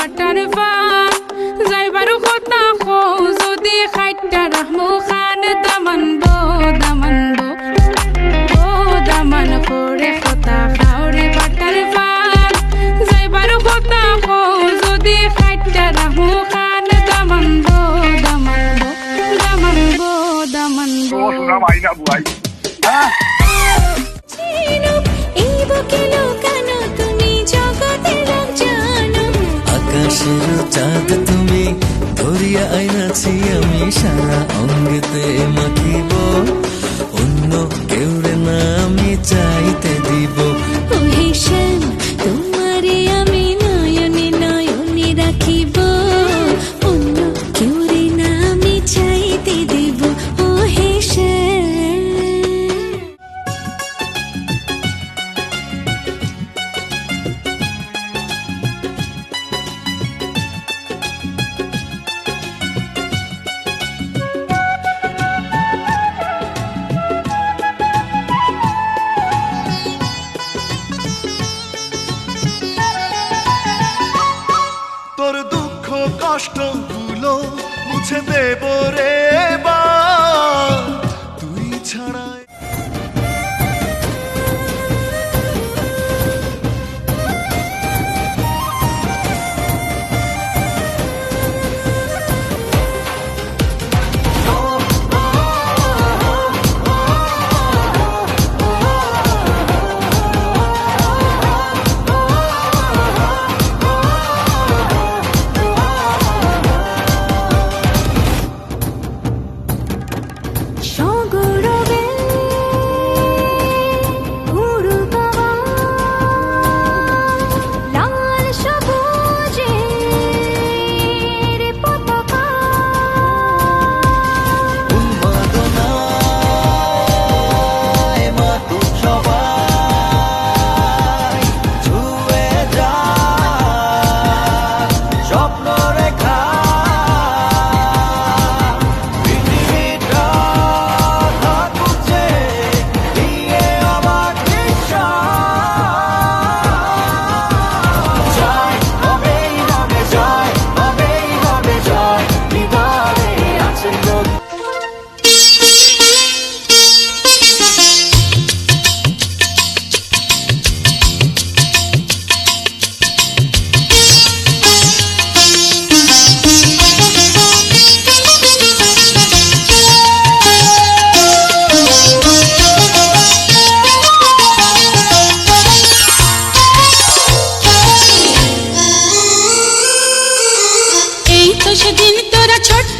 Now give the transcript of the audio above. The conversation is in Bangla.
বাটার পান যাইবারও কথা কও যদি খাইটা রাহমু খান দামান বো দামান করে কথা খাওরে বাটার পান যাইবারও কথা কও যদি খাইটা রাহমু খান দামান বো শোনা মাইনা বুয়াই আকাশের চাঁদ তুমি ধরিয়া আইনাছি আমি সারা অঙ্গেতে মাখিব অন্য কেউরে না আমি চাইতে দিব তোমারে আমি নয়নে নয়নে রাখিব অন্য কেউরে না আমি চাইতে দিব ও হেসে তোর দুঃখ কষ্ট গুলো মুছে দেব রে বা তুই ছাড়া সেদিন তোরা ছোট